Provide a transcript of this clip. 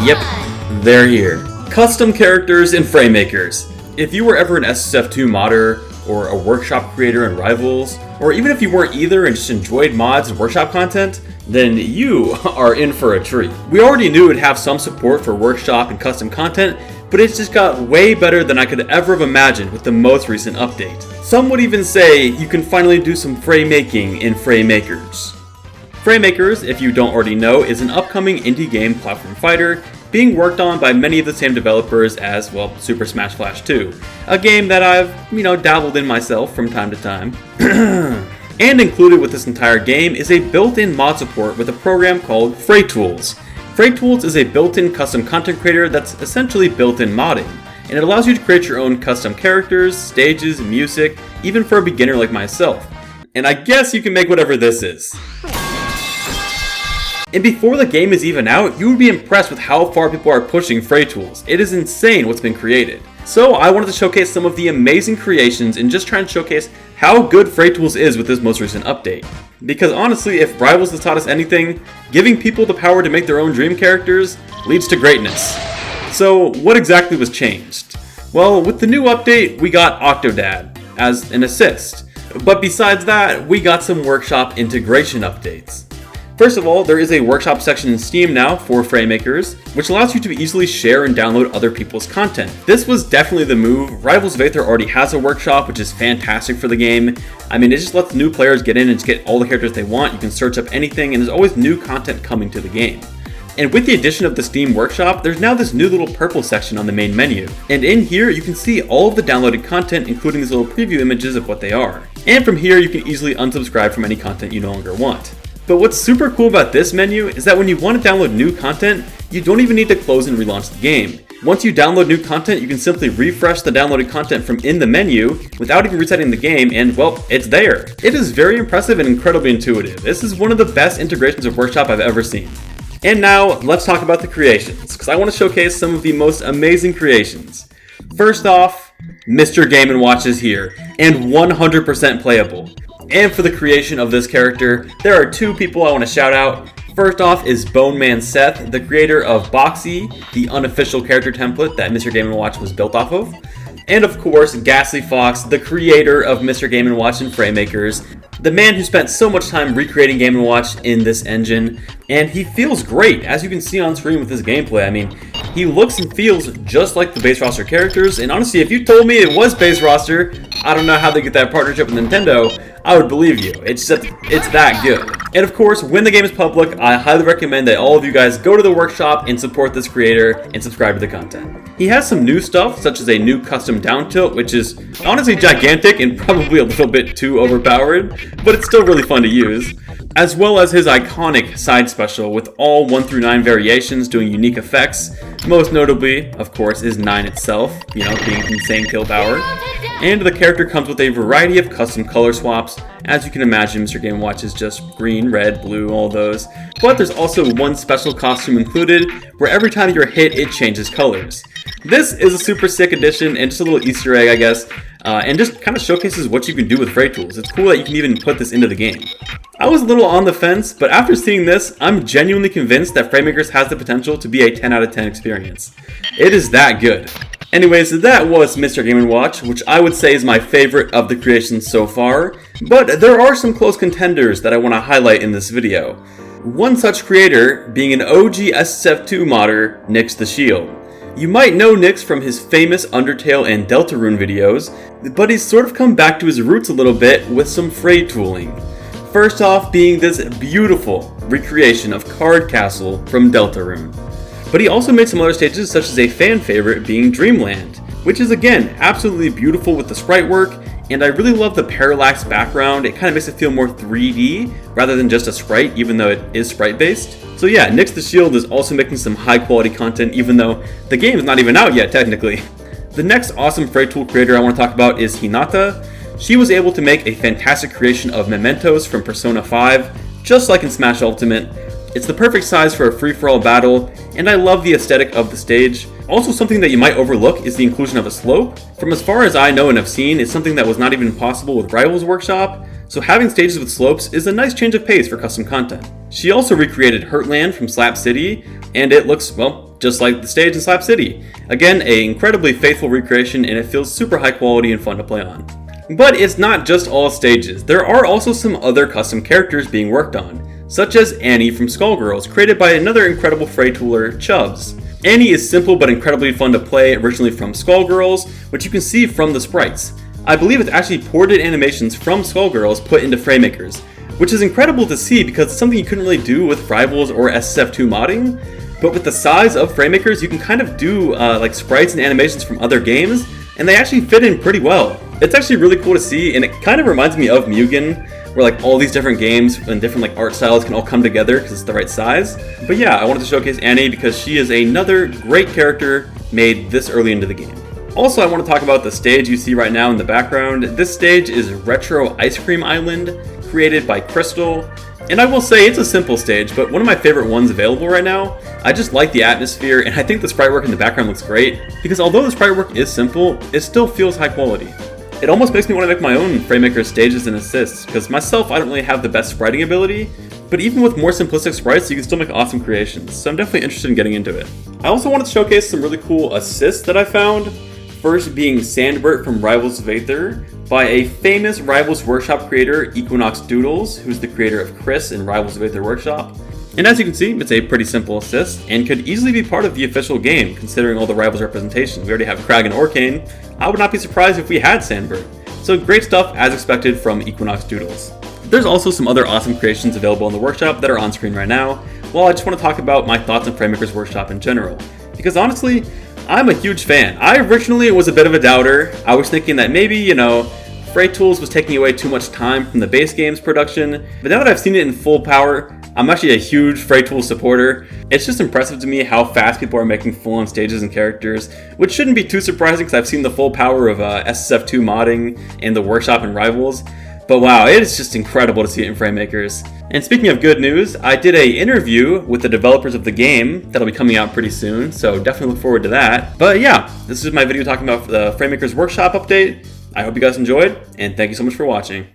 Yep, they're here. Custom characters in Fraymakers. If you were ever an SSF2 modder, or a workshop creator in Rivals, or even if you weren't either and just enjoyed mods and workshop content, then you are in for a treat. We already knew it would have some support for workshop and custom content, but it's just got way better than I could ever have imagined with the most recent update. Some would even say you can finally do some fray making in Fraymakers. Fraymakers, if you don't already know, is an upcoming indie game platform fighter being worked on by many of the same developers as, well, Super Smash Bros. 2. A game that I've, dabbled in myself from time to time. And included with this entire game is a built-in mod support with a program called Fraytools. Fraytools is a built-in custom content creator that's essentially built-in modding, and it allows you to create your own custom characters, stages, music, even for a beginner like myself. And I guess you can make whatever this is. And before the game is even out, you would be impressed with how far people are pushing Fraytools. It is insane what's been created. So I wanted to showcase some of the amazing creations and just try and showcase how good Fraytools is with this most recent update. Because honestly, if Rivals has taught us anything, giving people the power to make their own dream characters leads to greatness. So what exactly was changed? Well, with the new update, we got Octodad as an assist. But besides that, we got some workshop integration updates. First of all, there is a workshop section in Steam now for Fraymakers, which allows you to easily share and download other people's content. This was definitely the move. Rivals of Aether already has a workshop, which is fantastic for the game. I mean, it just lets new players get in and just get all the characters they want. You can search up anything, and there's always new content coming to the game. And with the addition of the Steam Workshop, there's now this new little purple section on the main menu. And in here, you can see all of the downloaded content, including these little preview images of what they are. And from here, you can easily unsubscribe from any content you no longer want. But what's super cool about this menu is that when you want to download new content, you don't even need to close and relaunch the game. Once you download new content, you can simply refresh the downloaded content from in the menu without even resetting the game, and well, it's there. It is very impressive and incredibly intuitive. This is one of the best integrations of Workshop I've ever seen. And now, let's talk about the creations, because I want to showcase some of the most amazing creations. First off, Mr. Game & Watch is here, and 100% playable. And for the creation of this character, there are two people I want to shout out. First off is Bone Man Seth, the creator of Boxy, the unofficial character template that Mr. Game & Watch was built off of. And of course, Ghastly Fox, the creator of Mr. Game & Watch and Fraymakers, the man who spent so much time recreating Game & Watch in this engine. And he feels great, as you can see on screen with his gameplay. I mean, he looks and feels just like the base roster characters, and honestly, if you told me it was base roster, I don't know how they get that partnership with Nintendo, I would believe you. It's that good. And of course, when the game is public, I highly recommend that all of you guys go to the workshop and support this creator and subscribe to the content. He has some new stuff, such as a new custom down tilt, which is honestly gigantic and probably a little bit too overpowered, but it's still really fun to use. As well as his iconic side special with all 1 through 9 variations doing unique effects. Most notably, of course, is 9 itself, being insane kill power. And the character comes with a variety of custom color swaps. As you can imagine, Mr. Game & Watch is just green, red, blue, all those. But there's also one special costume included, where every time you're hit, it changes colors. This is a super sick addition, and just a little Easter egg, I guess, and just kind of showcases what you can do with Fraytools. It's cool that you can even put this into the game. I was a little on the fence, but after seeing this, I'm genuinely convinced that Fraymakers has the potential to be a 10 out of 10 experience. It is that good. Anyways, that was Mr. Game & Watch, which I would say is my favorite of the creations so far, but there are some close contenders that I want to highlight in this video. One such creator being an OG SSF2 modder, NyxTheShield. You might know Nyx from his famous Undertale and Deltarune videos, but he's sort of come back to his roots a little bit with some fray tooling. First off being this beautiful recreation of Card Castle from Deltarune. But he also made some other stages, such as a fan favorite being Dreamland, which is again absolutely beautiful with the sprite work, and I really love the parallax background. It kind of makes it feel more 3D rather than just a sprite, even though it is sprite based. So yeah, NyxTheShield is also making some high quality content, even though the game is not even out yet technically. The next awesome fray tool creator I want to talk about is Hinata. She was able to make a fantastic creation of Memetos from Persona 5, just like in Smash Ultimate. It's the perfect size for a free-for-all battle, and I love the aesthetic of the stage. Also, something that you might overlook is the inclusion of a slope. From as far as I know and have seen, it's something that was not even possible with Rivals Workshop, so having stages with slopes is a nice change of pace for custom content. She also recreated Hurtland from Slap City, and it looks, well, just like the stage in Slap City. Again, an incredibly faithful recreation, and it feels super high quality and fun to play on. But it's not just all stages. There are also some other custom characters being worked on, such as Annie from Skullgirls, created by another incredible Fray tooler, Chubbs. Annie is simple but incredibly fun to play, originally from Skullgirls, which you can see from the sprites. I believe it's actually ported animations from Skullgirls put into Fraymakers, which is incredible to see because it's something you couldn't really do with Rivals or SSF2 modding. But with the size of Fraymakers, you can kind of do like sprites and animations from other games, and they actually fit in pretty well. It's actually really cool to see, and it kind of reminds me of Mugen, where like all these different games and different like art styles can all come together because it's the right size. But yeah, I wanted to showcase Annie because she is another great character made this early into the game. Also, I want to talk about the stage you see right now in the background. This stage is Retro Ice Cream Island, created by Crystal. And I will say it's a simple stage, but one of my favorite ones available right now. I just like the atmosphere, and I think the sprite work in the background looks great, because although the sprite work is simple, it still feels high quality. It almost makes me want to make my own Fraymaker stages and assists, because myself, I don't really have the best spriting ability, but even with more simplistic sprites, you can still make awesome creations, so I'm definitely interested in getting into it. I also wanted to showcase some really cool assists that I found. First being Sandbert from Rivals of Aether, by a famous Rivals Workshop creator, Equinox Doodles, who's the creator of Chris in Rivals of Aether Workshop. And as you can see, it's a pretty simple assist, and could easily be part of the official game, considering all the Rivals representation. We already have Crag and Orcane. I would not be surprised if we had Sandbert. So great stuff, as expected, from Equinox Doodles. There's also some other awesome creations available in the workshop that are on screen right now. Well, I just want to talk about my thoughts on Fraymakers Workshop in general, because honestly, I'm a huge fan. I originally was a bit of a doubter. I was thinking that maybe, Fray Tools was taking away too much time from the base game's production, but now that I've seen it in full power, I'm actually a huge Fray Tools supporter. It's just impressive to me how fast people are making full-on stages and characters, which shouldn't be too surprising because I've seen the full power of SSF2 modding and the workshop and Rivals. But wow, it is just incredible to see it in Fraymakers. And speaking of good news, I did an interview with the developers of the game that'll be coming out pretty soon, so definitely look forward to that. But yeah, this is my video talking about the Fraymakers Workshop update. I hope you guys enjoyed, and thank you so much for watching.